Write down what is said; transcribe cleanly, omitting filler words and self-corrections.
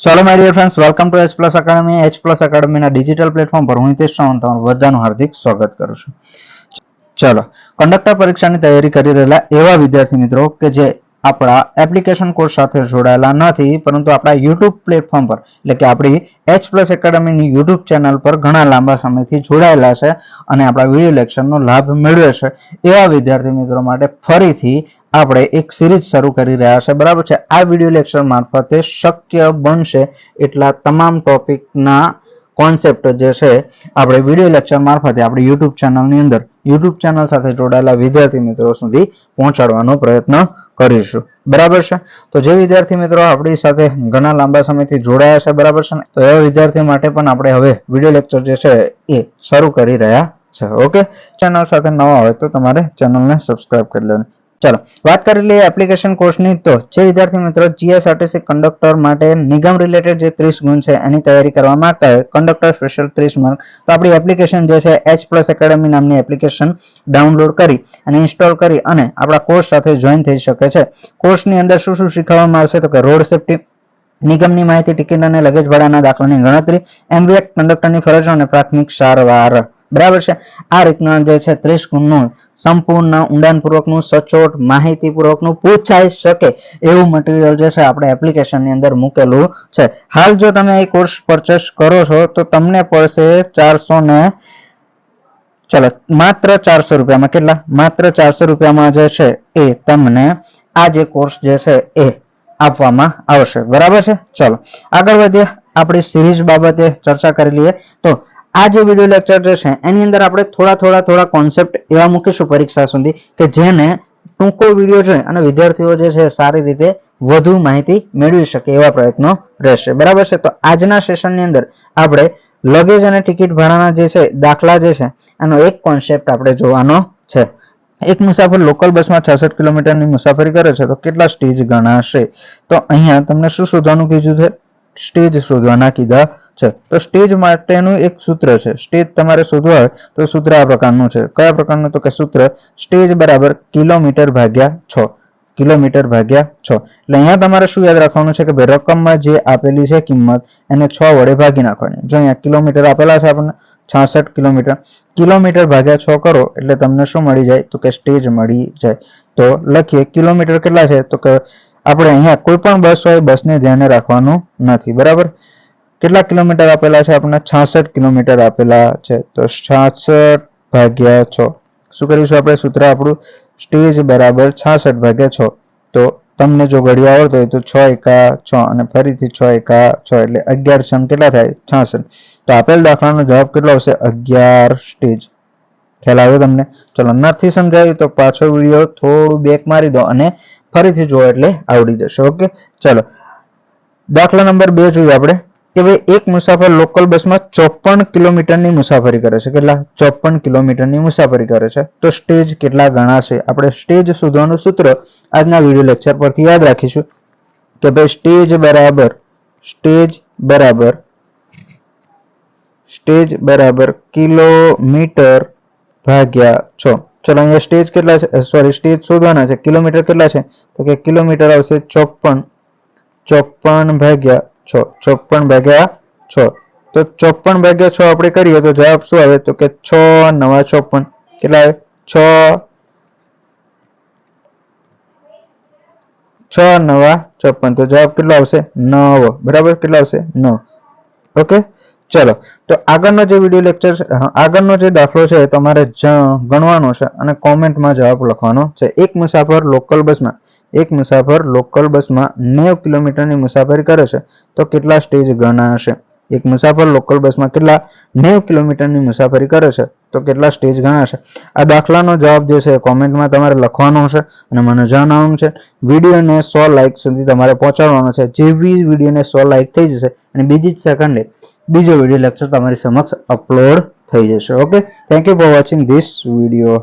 Hello my dear friends, welcome to H plus academy. H plus એકેડમીના digital platform પર હું હિતેશ ચૌહાણ તમારું બધાનું હાર્દિક સ્વાગત કરું છું. ચલો, કંડક્ટર પરીક્ષાની તૈયારી કરી રહેલા એવા વિદ્યાર્થી મિત્રો કે જે આપણા એપ્લિકેશન કોર્સ સાથે જોડાયેલા નથી, પરંતુ આપણા યુટ્યુબ પ્લેટફોર્મ પર એટલે કે આપણી એચ પ્લસ એકેડમીની યુટ્યુબ ચેનલ પર ઘણા લાંબા સમયથી જોડાયેલા છે અને આપણા વિડીયો લેક્ચરનો લાભ મેળવે છે, એવા વિદ્યાર્થી મિત્રો માટે ફરીથી આપણે એક સિરીઝ શરૂ કરી રહ્યા છે. બરાબર છે. આ વિડીયો લેક્ચર મારફતે શક્ય બનશે એટલા તમામ ટોપિકના કોન્સેપ્ટ જે છે આપણે વિડીયો લેક્ચર મારફતે આપણી યુટ્યુબ ચેનલની અંદર યુટ્યુબ ચેનલ સાથે જોડાયેલા વિદ્યાર્થી મિત્રો સુધી પહોંચાડવાનો પ્રયત્ન કરીશું. બરાબર છે. તો જે વિદ્યાર્થી મિત્રો આપણી સાથે ઘણા લાંબા સમયથી જોડાયા છે, બરાબર છે, તો એવા વિદ્યાર્થીઓ માટે પણ આપણે હવે વિડીયો લેક્ચર જે છે એ શરૂ કરી રહ્યા છે. ઓકે, ચેનલ સાથે નવા હોય તો તમારે ચેનલને સબસ્ક્રાઇબ કરી લેવાની. ચલો, વાત કરી લઈએ એપ્લિકેશન કોર્સની. તો જે વિદ્યાર્થી મિત્રો જીએસઆરટીસી કંડક્ટર માટે નિગમ રિલેટેડ જે 30 ગુણ છે એની તૈયારી કરવા માંગતા હોય, કંડક્ટર સ્પેશિયલ 30 માર્ક, તો આપણી એપ્લિકેશન જે છે એચ પ્લસ એકેડમી નામની એપ્લિકેશન ડાઉનલોડ કરી અને ઇન્સ્ટોલ કરી અને આપણા કોર્સ સાથે જોઈન થઈ શકે છે. કોર્સની અંદર શું શું શીખવવામાં આવશે તો કે રોડ સેફટી, નિગમની માહિતી, ટિકિટ અને લગેજ ભાડાના દાખલાની ગણતરી, એમવીએક કંડક્ટરની ફરજો અને પ્રાથમિક સારવાર. બરાબર છે. આ રીતના જે છે 30 ગુણનું સંપૂર્ણ ઊંડાણપૂર્વકનું સચોટ માહિતીપૂર્વકનું પૂછાઈ શકે એવું મટીરિયલ જે છે આપણે એપ્લિકેશનની અંદર મૂકેલું છે. હાલ જો તમે એ કોર્સ પરચેસ કરો છો તો તમને પડશે 400 ને ચલો માત્ર 400 રૂપિયામાં. કેટલા? માત્ર 400 રૂપિયામાં જે છે એ તમને આ જે કોર્સ જે છે એ આપવામાં આવશે. બરાબર છે. ચલો આગળ વધીએ, આપણી સિરીઝ બાબતે ચર્ચા કરી લઈએ. તો આ જે વિડીયો લેક્ચર જે છે એની અંદર આપણે થોડા કોન્સેપ્ટ એવા મૂકીશું પરીક્ષા સુધી કે જેને ટૂંકો વિડીયો જોઈ અને વિદ્યાર્થીઓ જે છે સારી રીતે વધુ માહિતી મેળવી શકે એવા પ્રયત્નો રહેશે. બરાબર છે. તો આજના સેશનની અંદર આપણે લગેજ અને ટિકિટ ભાડાના જે છે દાખલા જે છે એનો એક કોન્સેપ્ટ આપણે જોવાનો છે. એક મુસાફર લોકલ બસમાં 66 કિલોમીટરની મુસાફરી કરે છે તો કેટલા સ્ટેજ ગણાશે? તો અહીંયા તમને શું શોધવાનું કીધું છે? સ્ટેજ શોધવાના કીધા છે. તો સ્ટેજ માટેનું એક સૂત્ર છે. સ્ટેજ તમારે શોધવા હોય તો સૂત્ર આ પ્રકારનું છે. કયા પ્રકારનું? તો કે સૂત્ર સ્ટેજ બરાબર કિલોમીટર ભાગ્યા 6. કિલોમીટર ભાગ્યા 6. એટલે અહીંયા તમારે શું યાદ રાખવાનું છે કે ભાઈ રકમમાં જે આપેલી છે કિંમત એને 6 વડે ભાગી નાખવાની. જો અહીંયા કિલોમીટર આપેલા છે આપણને 66 કિલોમીટર, કિલોમીટર ભાગ્યા 6 કરો એટલે તમને શું મળી જાય તો કે સ્ટેજ મળી જાય. તો લખીએ કિલોમીટર કેટલા છે તો કે આપણે અહીંયા કોઈ પણ બસ હોય બસને ધ્યાને રાખવાનું નથી. બરાબર. કેટલા કિલોમીટર આપેલા છે આપણને? 66 કિલોમીટર આપેલા છે. તો 66 ભાગ્યા 6 શું કરીશું આપણે? સૂત્ર આપણું સ્ટેજ બરાબર 66 ભાગ્યા 6. તો તમને જો ઘડિયા આવડતો હોય તો 6 એકા 6 અને ફરીથી 6 એકા 6 એટલે 11 છંગ કેટલા થાય? 66. તો આપેલ દાખલાનો જવાબ કેટલો આવશે? 11 સ્ટેજ. ખ્યાલ આવ્યો તમને? ચલો, નથી સમજાયું તો પાછો વિડીયો થોડું બેક મારી દો અને ફરીથી જુઓ એટલે આવડી જશે. ઓકે, ચલો દાખલા નંબર 2 જોઈએ આપણે કે ભાઈ એક મુસાફર લોકલ બસમાં 54 કિલોમીટરની મુસાફરી કરે છે. કેટલા? 54 કિલોમીટરની મુસાફરી કરે છે તો સ્ટેજ કેટલા ગણાશે? આપણે સ્ટેજ શોધવાનું સૂત્ર આજના વિડીયો લેક્ચર પરથી યાદ રાખીશું કે ભાઈ સ્ટેજ બરાબર કિલોમીટર ભાગ્યા 6. ચલો અહીંયા સ્ટેજ કેટલા છે? સોરી, સ્ટેજ શોધવાના છે. કિલોમીટર કેટલા છે તો કે કિલોમીટર આવશે 54 ભાગ્યા 6. 54 ભાગ્યા 6. તો 54 ભાગ્યા 6 આપણે કરીએ તો જવાબ શું આવે તો કે 6 નવા 54. કેટલા આવે? 6 નવા 54. તો જવાબ કેટલો આવશે? 9. બરાબર. કેટલા આવશે? 9. ઓકે, ચલો તો આગળનો જે વિડીયો લેક્ચર છે, આગળનો જે દાખલો છે તમારે ગણવાનો છે અને કોમેન્ટમાં જવાબ લખવાનો છે. એક મુસાફર લોકલ બસમાં 90 કિલોમીટરની મુસાફરી કરે છે તો કેટલા સ્ટેજ ગણાશે? એક મુસાફર લોકલ બસમાં કેટલા? 90 કિલોમીટરની મુસાફરી કરે છે તો કેટલા સ્ટેજ ગણાશે? આ દાખલાનો જવાબ જે છે કોમેન્ટમાં તમારે લખવાનો છે અને મને જણાવવાનું છે. વિડીયોને 100 લાઇક સુધી તમારે પહોંચાડવાનો છે. જેવી વિડીયોને 100 લાઇક થઈ જશે અને બીજી જ સેકન્ડે બીજો વિડીયો લેક્ચર તમારી સમક્ષ અપલોડ થઈ જશે. Okay, thank you for watching this video.